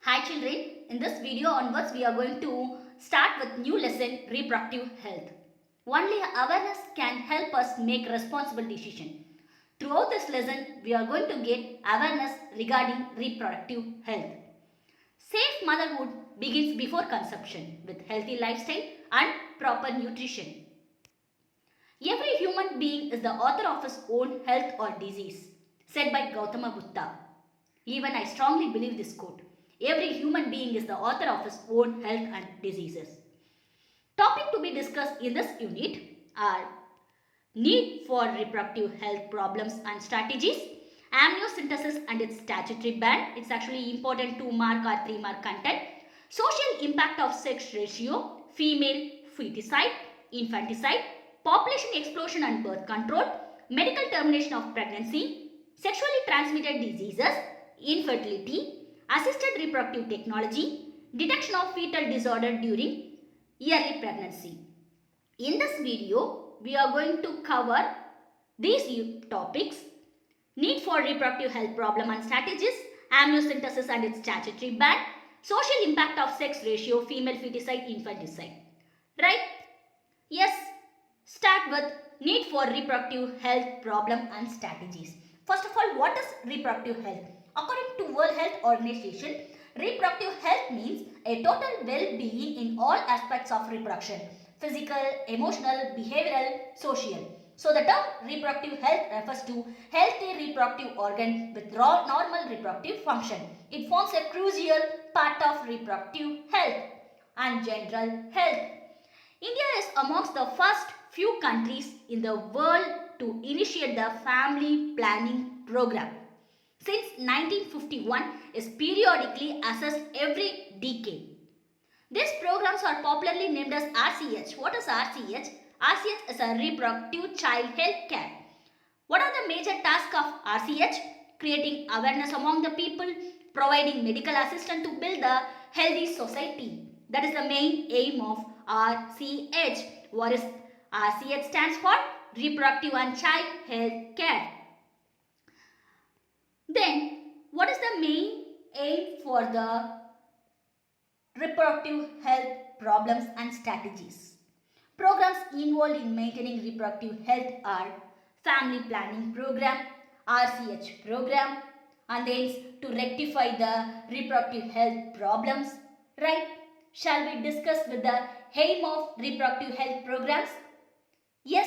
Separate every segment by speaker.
Speaker 1: Hi children, in this video onwards we are going to start with new lesson reproductive health. Only awareness can help us make responsible decision. Throughout this lesson we are going to get awareness regarding reproductive health. Safe motherhood begins before conception with healthy lifestyle and proper nutrition. Every human being is the author of his own health or disease, said by Gautama Buddha. Even I strongly believe this quote. Every human being is the author of his own health and diseases. Topic to be discussed in this unit are need for reproductive health problems and strategies, amniocentesis and its statutory ban. It's actually important 2 mark or 3 mark content. Social impact of sex ratio, female feticide, infanticide, population explosion and birth control, medical termination of pregnancy, sexually transmitted diseases, infertility, assisted reproductive technology, detection of fetal disorder during early pregnancy. In this video, we are going to cover these topics: need for reproductive health problem and strategies, amniocentesis and its statutory ban, social impact of sex ratio, female feticide, infanticide. Right? Yes. Start with need for reproductive health problem and strategies. First of all, what is reproductive health? According to World Health Organization, reproductive health means a total well-being in all aspects of reproduction: physical, emotional, behavioral, social. So the term reproductive health refers to healthy reproductive organ with normal reproductive function. It forms a crucial part of reproductive health and general health. India is amongst the first few countries in the world to initiate the family planning program. Since 1951 is periodically assessed every decade. These programs are popularly named as RCH. What is RCH? RCH is a reproductive child health care. What are the major tasks of RCH? Creating awareness among the people, providing medical assistance to build a healthy society. That is the main aim of RCH. What is RCH stands for? Reproductive and Child Health Care. Then, what is the main aim for the reproductive health problems and strategies? Programs involved in maintaining reproductive health are Family Planning Program, RCH program, and then to rectify the reproductive health problems. Right? Shall we discuss with the aim of reproductive health programs? Yes.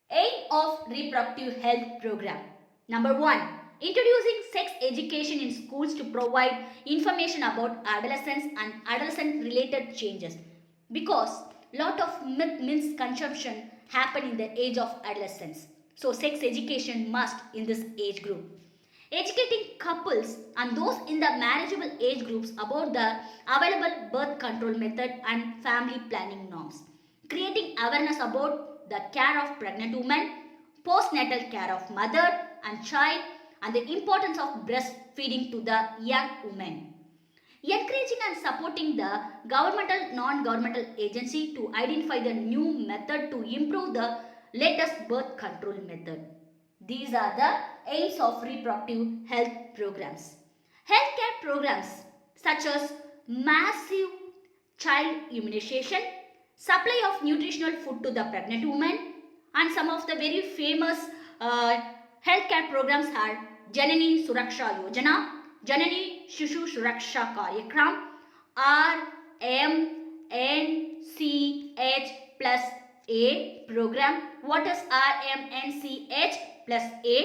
Speaker 1: Aim of reproductive health program. Number 1. Introducing sex education in schools to provide information about adolescence and adolescent related changes. Because lot of misconception happen in the age of adolescence. So sex education must in this age group. Educating couples and those in the marriageable age groups about the available birth control method and family planning norms. Creating awareness about the care of pregnant women, postnatal care of mother and child, and the importance of breastfeeding to the young women. Encouraging and supporting the governmental, non-governmental agency to identify the new method to improve the latest birth control method. These are the aims of reproductive health programs. Healthcare programs such as massive child immunization, supply of nutritional food to the pregnant woman, and some of the very famous healthcare programs are Janani Suraksha Yojana, Janani Shishu Suraksha Karyakram, RMNCH plus A program. What is RMNCH plus A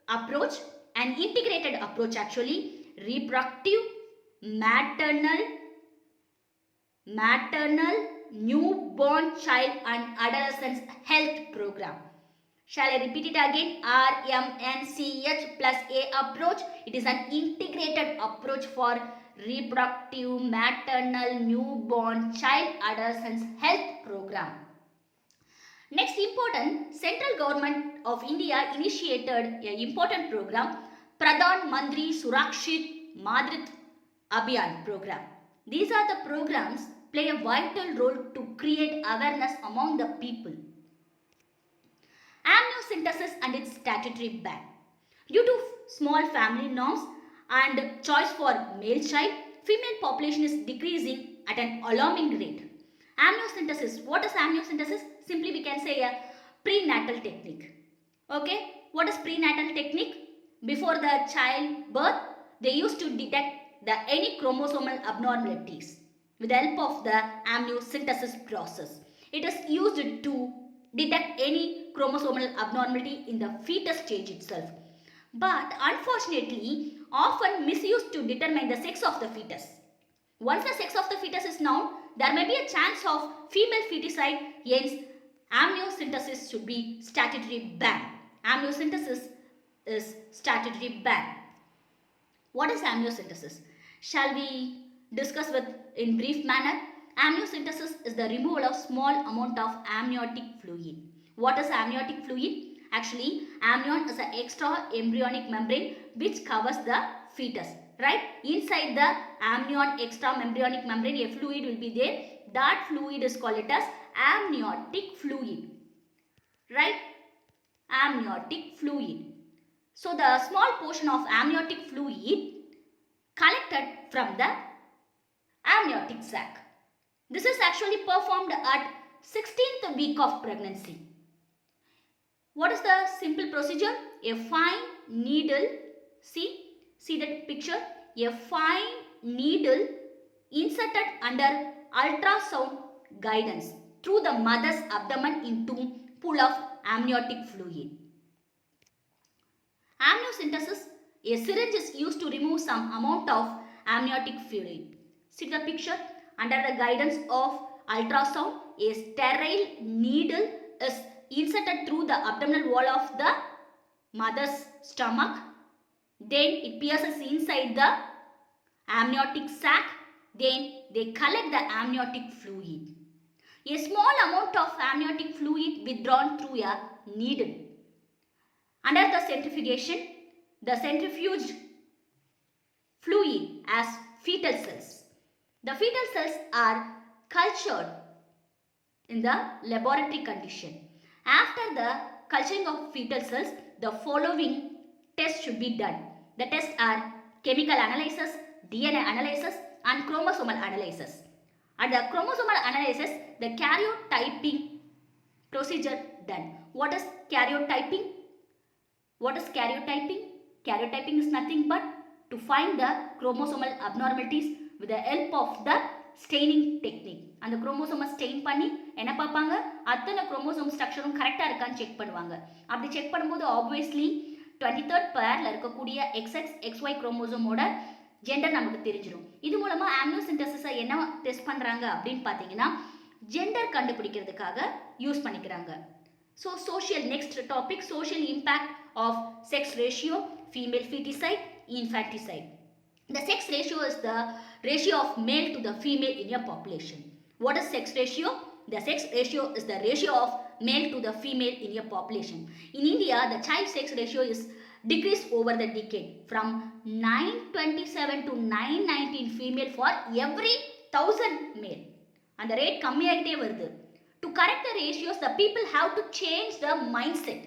Speaker 1: approach? An integrated approach actually. Reproductive, maternal, newborn child and adolescents health program. Shall I repeat it again? RMNCH plus A approach. It is an integrated approach for reproductive, maternal, newborn child adolescents health program. Next important, central government of India initiated an important program, Pradhan Mantri Surakshit Madrit Abhiyan program. These are the programs play a vital role to create awareness among the people. Amniocentesis and its statutory ban. Due to small family norms, and choice for male child, female population is decreasing at an alarming rate. Amniocentesis. What is amniocentesis? Simply we can say a prenatal technique. Okay, what is prenatal technique? Before the child birth, they used to detect the any chromosomal abnormalities with the help of the amniocentesis process. It is used to detect any chromosomal abnormality in the fetus stage itself, but unfortunately often misused to determine the sex of the fetus. Once the sex of the fetus is known, there may be a chance of female feticide, hence amniocentesis should be statutory banned. Amniocentesis is statutory banned. What is amniocentesis? Shall we discuss with in brief manner? Amniocentesis is the removal of small amount of amniotic fluid. What is amniotic fluid? Actually, amnion is an extra embryonic membrane which covers the fetus. Right? Inside the amnion extra embryonic membrane, a fluid will be there. That fluid is called it as amniotic fluid. Right? Amniotic fluid. So the small portion of amniotic fluid collected from the amniotic sac. This is actually performed at 16th week of pregnancy. What is the simple procedure? A fine needle, see that picture, a fine needle inserted under ultrasound guidance through the mother's abdomen into pool of amniotic fluid. Amniocentesis, a syringe is used to remove some amount of amniotic fluid. See the picture, under the guidance of ultrasound, a sterile needle is inserted through the abdominal wall of the mother's stomach. Then it pierces inside the amniotic sac. Then they collect the amniotic fluid. A small amount of amniotic fluid withdrawn through a needle. Under the centrifugation, the centrifuged fluid as fetal cells. The fetal cells are cultured in the laboratory condition. After the culturing of fetal cells, the following tests should be done. The tests are chemical analysis, DNA analysis and chromosomal analysis. At the chromosomal analysis, the karyotyping procedure done. What is karyotyping? What is karyotyping? Karyotyping is nothing but to find the chromosomal abnormalities with the help of the staining technique. And the chromosome stain பண்ணி என்ன பார்ப்பாங்க, அத்தனை chromosome structure கரெக்டாக இருக்கான்னு check பண்ணுவாங்க. அப்படி check பண்ணும்போது obviously 23rd pairல இருக்கக்கூடிய XX XY குரோமோசோமோட ஜெண்டர் நமக்கு தெரிஞ்சிடும். இது மூலமா ஆம்னியோசென்டசிஸை என்ன டெஸ்ட் பண்றாங்க அப்படின்னு பார்த்தீங்கன்னா ஜெண்டர் கண்டுபிடிக்கிறதுக்காக யூஸ் பண்ணிக்கிறாங்க. So next topic, social impact of sex ratio, female feticide, infanticide. The sex ratio is the ratio of male to the female in a population. What is sex ratio? The sex ratio is the ratio of male to the female in a population. In India, the child sex ratio is decreased over the decade from 927 to 919 female for every 1000 male. And the rate கம்மியாகிட்டே வருது. To correct the ratios, the people have to change the mindset.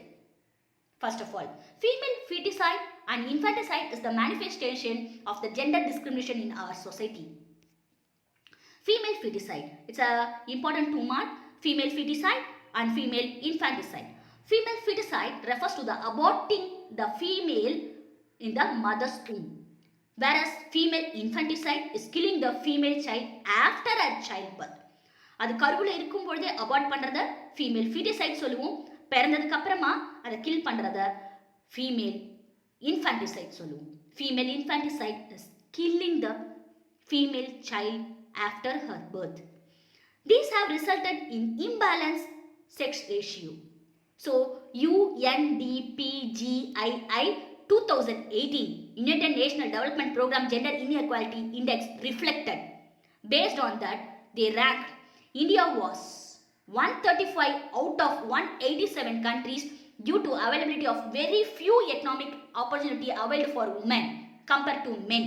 Speaker 1: First of all, female feticide and infanticide is the manifestation of the gender discrimination in our society. Female feticide, it's a important two mark, female feticide and female infanticide. Female feticide refers to the aborting the female in the mother's womb, whereas female infanticide is killing the female child after a childbirth. அது கருவில் இருக்கும் பொழுதே abort பண்ணுறத female foeticide சொல்லுவோம், பிறந்ததுக்கு அப்புறமா அதை kill பண்ணுறத ஃபீமேல் இன்ஃபான்டிசைட் சொல்லுவோம். Female infanticide is killing the female child after her birth. These have resulted in imbalanced sex ratio. So, UNDPGII 2018 United Nations Development Program Gender Inequality Index reflected. Based on that, they ranked India was 135 out of 187 countries due to availability of very few economic opportunity available for women compared to men.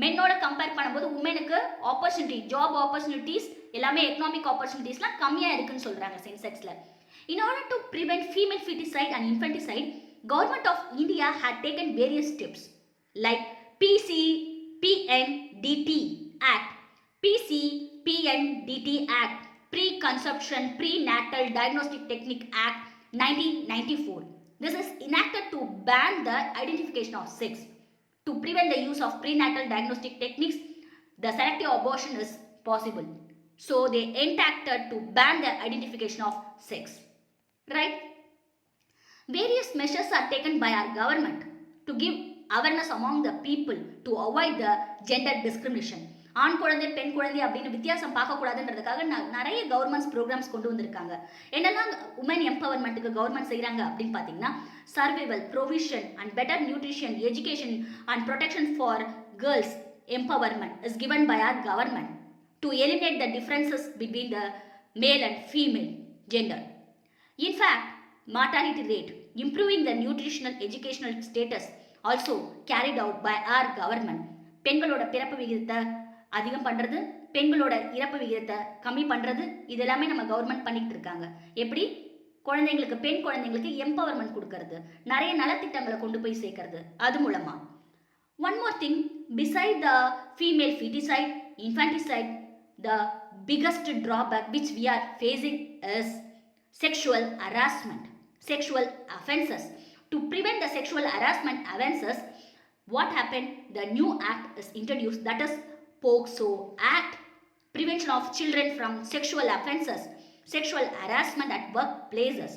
Speaker 1: மென்னோட compare பண்ணும்போது உமனுக்கு opportunity, job opportunities எல்லாமே economic ஆப்பர்ச்சுனிட்டிஸ்லாம் கம்மியாக இருக்குன்னு சொல்கிறாங்க சென்செக்ஸில். In order to prevent female feticide and infanticide, Government of India had taken various steps like peace Act, PCPNDT Act, Pre-Conception Prenatal Diagnostic Technique Act 1994. This is enacted to ban the identification of sex. To prevent the use of prenatal diagnostic techniques, the selective abortion is possible. So they enacted to ban the identification of sex. Right? Various measures are taken by our government to give awareness among the people to avoid the gender discrimination. ஆண் குழந்தை பெண் குழந்தை அப்படின்னு வித்தியாசம் பார்க்கக்கூடாதுன்றதுக்காக நிறைய governments programs கொண்டு வந்திருக்காங்க. என்னெல்லாம் உமன் எம்பவர்மெண்ட்டுக்கு கவர்மெண்ட் செய்கிறாங்க அப்படின்னு பார்த்தீங்கன்னா survival, provision and better nutrition, education and protection for girls empowerment is given by our government to eliminate the differences between the male and female gender. In fact, mortality rate, improving the nutritional educational status also carried out by our government. பெண்களோட பிறப்பு விகிதத்தை அதிகம் பண்ணுறது, பெண்களோட இறப்பு விகிதத்தை கம்மி பண்ணுறது, இது எல்லாமே நம்ம கவர்மெண்ட் பண்ணிக்கிட்டு இருக்காங்க. எப்படி? குழந்தைங்களுக்கு, பெண் குழந்தைங்களுக்கு எம்பவர்மெண்ட் கொடுக்கறது, நிறைய நலத்திட்டங்களை கொண்டு போய் சேர்க்கறது, அது மூலமாக. One more thing, beside the female feticide, infanticide, the biggest drawback which we are facing is sexual harassment, sexual offences. To prevent the sexual harassment offences, what happened? The new act is introduced, that is POCSO Act, Prevention of Children from Sexual Offences, Sexual Harassment at Workplaces,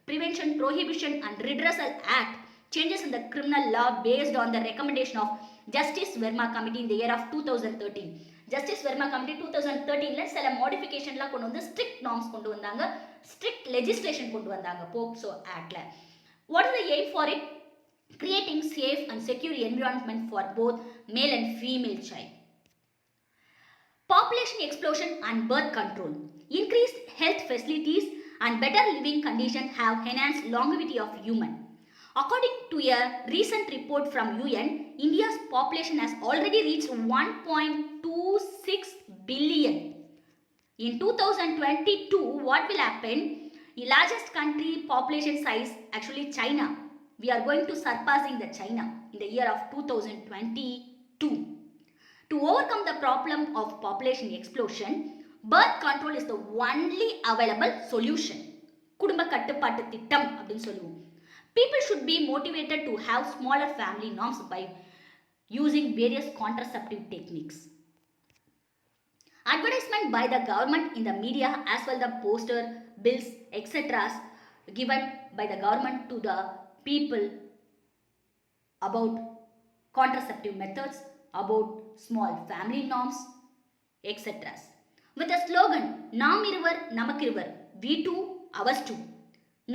Speaker 1: Prevention, Prohibition and Redressal Act, changes in the criminal law based on the recommendation of Justice Verma Committee in the year of 2013. Justice Verma Committee 2013ல சில மோடிஃபிகேஷன்லாம் கொண்டு வந்து strict norms கொண்டு வந்தாங்க, strict legislation கொண்டு வந்தாங்க POCSO ஆக்ட்ல. What is the aim for it? Creating safe and secure environment for both male and female child. Population explosion and birth control. Increased health facilities and better living conditions have enhanced longevity of human. According to a recent report from UN, India's population has already reached 1.26 billion. In 2022, what will happen? The largest country population size, actually China. We are going to surpassing the China in the year of 2022. To overcome the problem of population explosion, birth control is the only available solution. குடும்ப கட்டுப்பாட்டு திட்டம் அப்படின்னு சொல்லுவோம். People should be motivated to have smaller family norms by using various contraceptive techniques. Advertisement by the government in the media as well the poster, bills, etc. given by the government to the people about contraceptive methods, about small family norms, etc. With a slogan, நாம் இருவர் Namakkiruvar, we two ours two.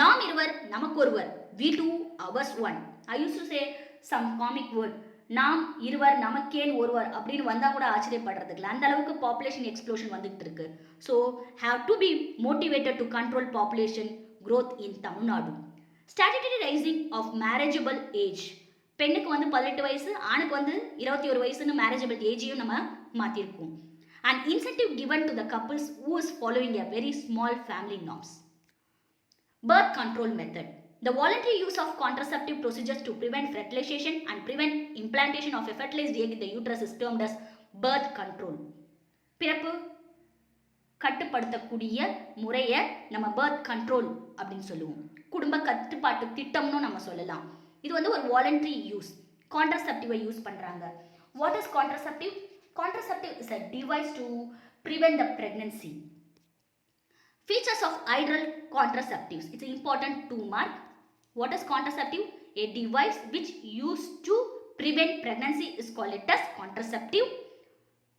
Speaker 1: நாம் இருவர் நமக்கொருவர், we two ours one. I used to say some comic word, நாம் இருவர் நமக்கேன் ஒருவர் அப்படின்னு வந்தால் கூட ஆச்சரியப்படுறதுக்கு அந்த அளவுக்கு பாப்புலேஷன் எக்ஸ்ப்ளோஷன் வந்துகிட்டு இருக்கு. So have to be motivated to control population growth in Tamil Nadu. Statutory rising of marriageable age. பெண்ணுக்கு வந்து 18 வயசு, ஆணுக்கு வந்து 21 வயசுன்னு மேரேஜபிள் ஏஜையும் நம்ம மாற்றிருக்கோம். And incentive given to the couples who is following a very small family norms. Birth control method. The voluntary use of contraceptive procedures to prevent fertilization and prevent implantation of a fertilized egg in the uterus is termed as birth control. பிறப்பு கட்டுப்படுத்தக்கூடிய முறையை நம்ம birth control அப்படின்னு சொல்லுவோம். குடும்ப கட்டுப்பாட்டு திட்டம்னு நம்ம சொல்லலாம். இது வந்து ஒரு voluntary use. Contraceptive யூஸ் பண்ணுறாங்க. What is contraceptive? Contraceptive is a device to prevent the pregnancy. Features of ideal contraceptives. It's important to mark. What is contraceptive? A device which used to prevent pregnancy is called it as contraceptive.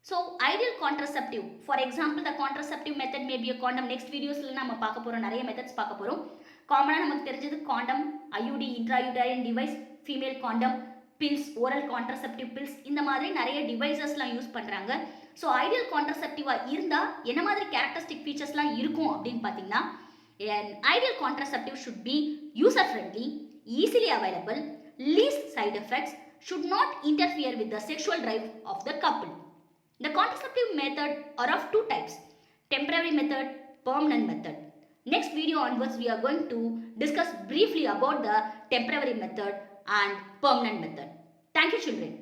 Speaker 1: So ideal contraceptive. For example, the contraceptive method may be a condom. Next videos நம்ம பார்க்க போறோம், நிறைய methods பார்க்க போறோம். காமனா நமக்கு தெரிஞ்சது condom, IUD intrauterine device, female condom, pills, oral contraceptive pills, இந்த மாதிரி நிறைய டிவைசஸ்லாம் யூஸ் பண்ணுறாங்க. ஸோ ஐடியல் கான்ட்ரசெப்டிவாக இருந்தால் என்ன மாதிரி கேரக்டரிஸ்டிக் ஃபீச்சர்ஸ்லாம் இருக்கும் அப்படின்னு பார்த்தீங்கன்னா, an ideal contraceptive should be user friendly, easily available, least side effects, should not interfere with the sexual drive of the couple. The contraceptive method are of two types, temporary method, permanent method. Next video onwards we are going to discuss briefly about the temporary method and permanent method. Thank you children.